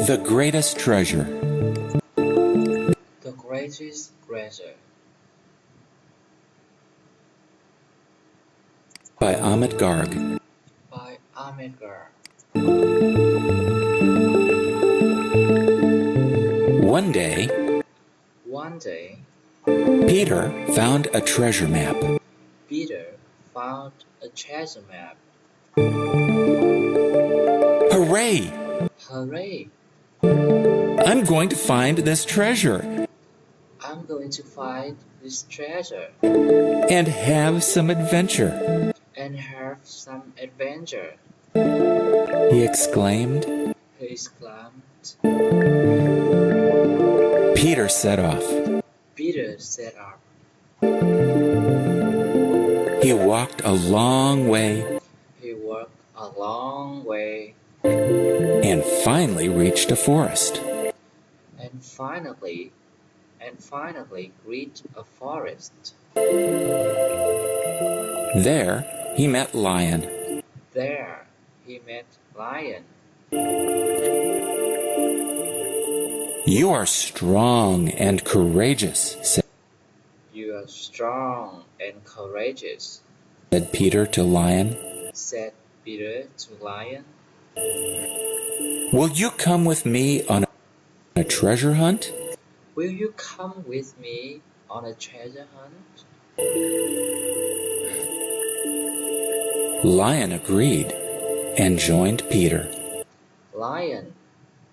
The Greatest Treasure The Greatest Treasure by Amit Garg. by Amit Garg. One day, One day, Peter found a treasure map. Peter found a treasure map. Hooray! Hooray! I'm going to find this treasure I'm going to find this treasure and have some adventure, and have some adventure, he exclaimed. he exclaimed. Peter set off. Peter set off. He walked a long way He walked a long way and finally reached a forest. and finally reached a forest. There, he met Lion. There he met Lion. You are strong and courageous, You are strong and courageous, said Peter to Lion. said Peter to Lion. Will you come with me on a treasure hunt? Will you come with me on a treasure hunt? Lion agreed and joined Peter. Lion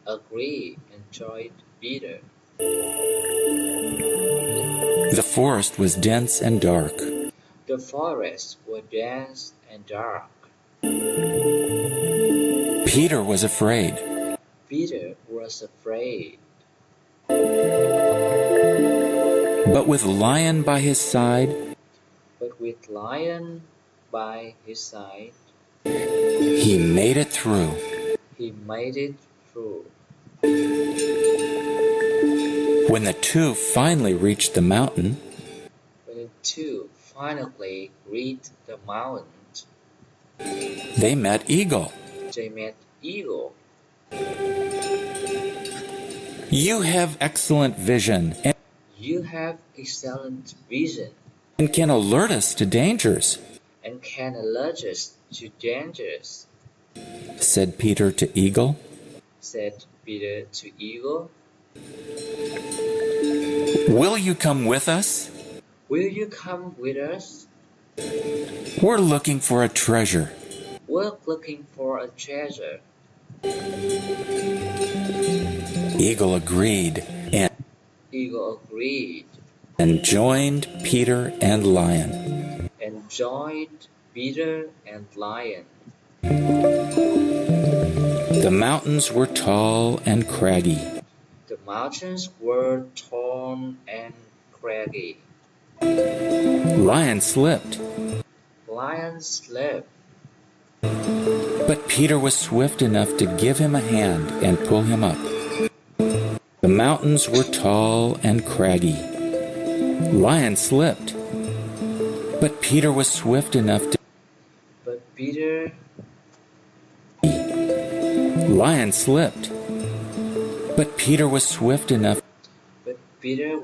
agreed and joined Peter. The forest was dense and dark. The forests were dense and dark. Peter was afraid. Peter was afraid. But with Lion by his side, But with Lion by his side, he made it through. he made it through. When the two finally reached the mountain, When the two finally reached the mountain, they met Eagle. they met Eagle. You have excellent vision You have excellent vision and can alert us to dangers, and can alert us to dangers, said Peter to Eagle. said Peter to Eagle. Will you come with us? Will you come with us? We're looking for a treasure. We're looking for a treasure. Eagle agreed Eagle agreed and joined Peter and Lion. and joined Peter and Lion. The mountains were tall and craggy. The mountains were tall and craggy. Lion slipped, Lion slept, but Peter was swift enough to give him a hand and pull him up. The mountains were tall and craggy. Lion slipped, but Peter was swift enough to. but Peter Lion slipped, but Peter was swift enough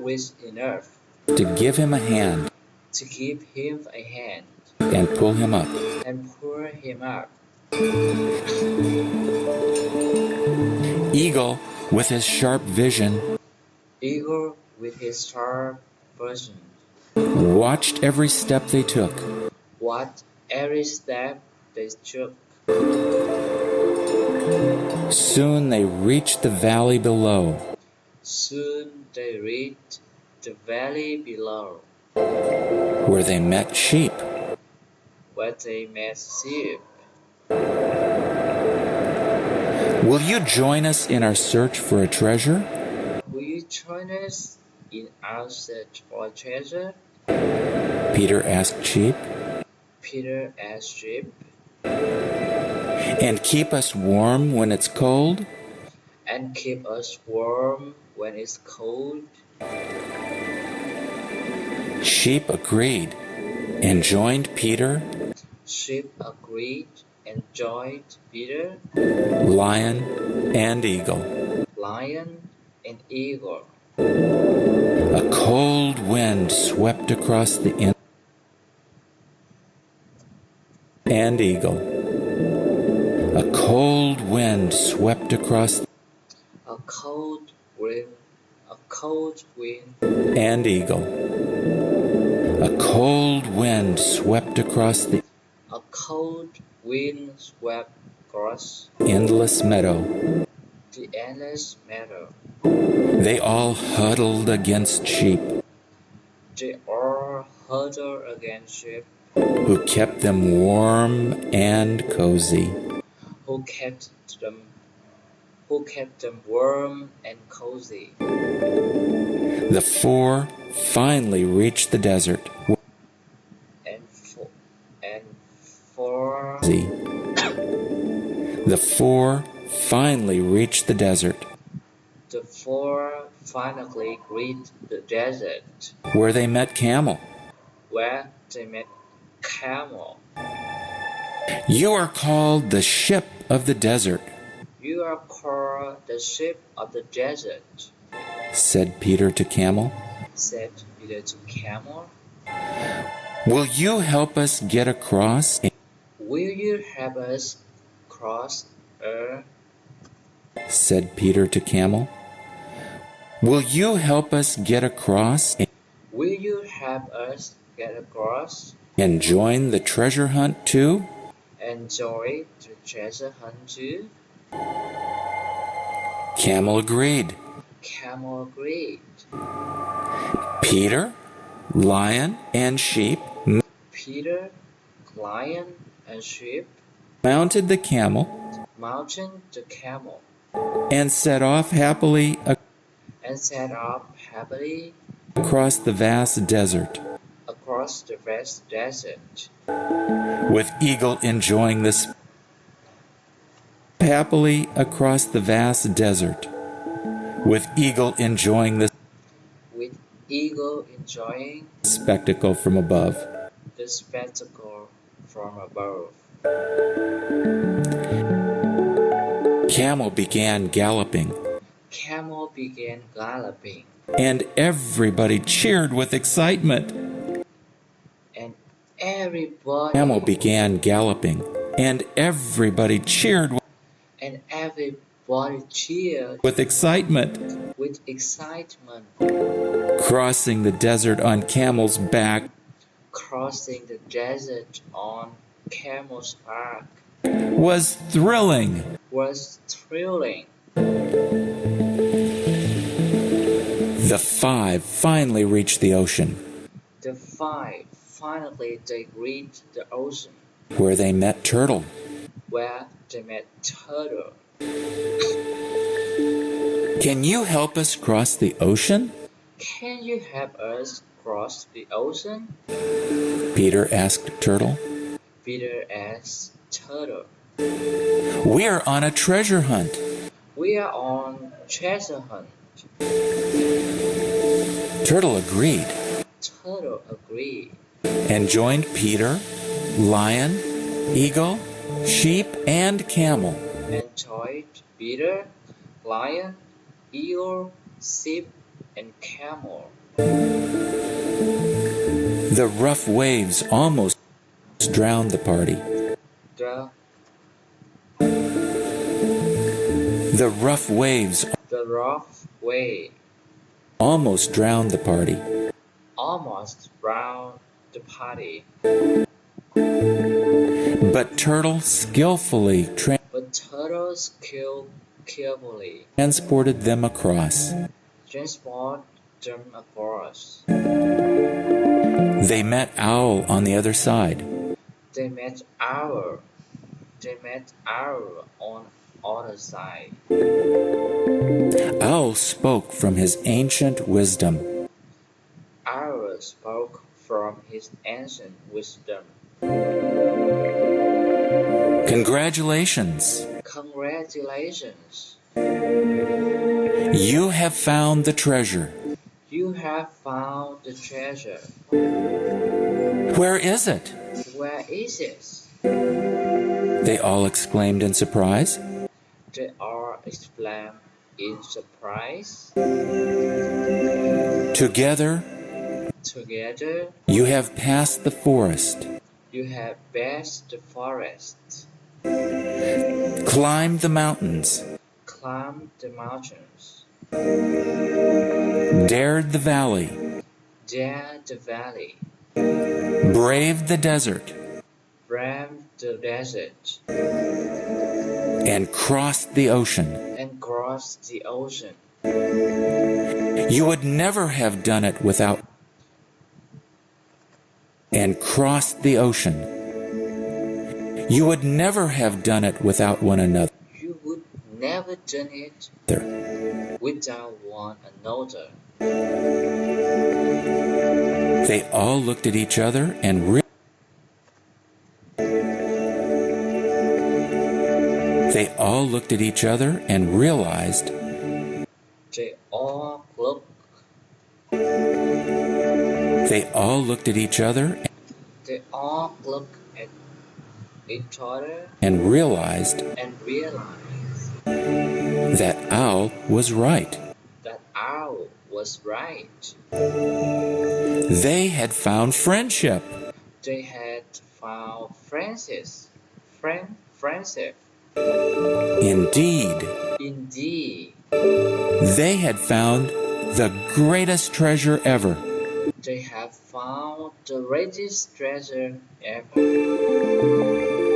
was enough to give him a hand to give him a hand and pull him up. and pull him up. Eagle, with his sharp vision, Eagle, with his sharp vision, watched every step they took. watched every step they took. Soon they reached the valley below, Soon they reached the valley below, where they met sheep. where they met sheep. Will you join us in our search for a treasure? Will you join us in our search for treasure? Peter asked sheep. Peter asked sheep. And keep us warm when it's cold? And keep us warm when it's cold. Sheep agreed and joined Peter, Sheep agreed and joined Peter, Lion, and Eagle. lion, and eagle. A cold wind swept across the and eagle. A cold wind swept across A cold wind, and eagle. A cold wind swept across the a cold wind swept across endless meadow. the endless meadow. They all huddled against sheep, They all huddled against sheep, who kept them warm and cozy. who kept them warm and cozy. The four finally reached the desert. And for The four finally reached the desert, the four finally reached the desert, where they met Camel. where they met Camel. You are called the ship of the desert, You are called the ship of the desert, said Peter to Camel. said Peter to Camel. Will you help us get across? Will you help us cross Said Peter to Camel. Will you help us get across Will you help us get across? and join the treasure hunt too? Enjoy the treasure hunt too? Camel agreed. Camel agreed. Peter, lion, and sheep Peter, lion, and sheep mounted the camel mounted the camel and set off happily and set off happily across the vast desert, across the vast desert, with Eagle enjoying this happily across the vast desert, with Eagle enjoying the with eagle enjoying spectacle from above. the spectacle from above. Camel began galloping, Camel began galloping, and everybody cheered with excitement. and everybody Camel began galloping, and everybody cheered cheered with excitement, with excitement, crossing the desert on Camel's back crossing the desert on camel's back was thrilling. was thrilling. The five finally reached the ocean, The five finally they reached the ocean, where they met Turtle. where they met Turtle. Can you help us cross the ocean? Can you help us cross the ocean? Peter asked Turtle. Peter asked Turtle. We're on a treasure hunt. We are on treasure hunt. Turtle agreed Turtle agreed and joined Peter, lion, eagle, sheep, and camel. and joined Peter, lion, eagle, sheep, and camel. The rough waves almost drowned the party. The rough waves The rough way almost drowned the party. almost drowned the party, But Turtle skillfully but turtles carefully transported them across. transport them across. They met Owl on the other side. They met Owl. They met Owl on other side. Owl spoke from his ancient wisdom. Owl spoke from his ancient wisdom. Congratulations! Congratulations! You have found the treasure. You have found the treasure. Where is it? Where is it? They all exclaimed in surprise. They all exclaimed in surprise. Together, Together, you have passed the forest, you have passed the forest, climbed the mountains, climbed the mountains, dared the valley, dared the valley, braved the desert, braved the desert, and crossed the ocean. and crossed the ocean. You would never have done it without and crossed the ocean. You would never have done it without one another. You would never done it without one another. They all looked at each other and realized They all looked they all looked at each other They all looked at each other and realized and realized that Owl was right. that Owl was right. They had found friendship. They had found friendship. Indeed, Indeed, they had found the greatest treasure ever. they have found the greatest treasure ever.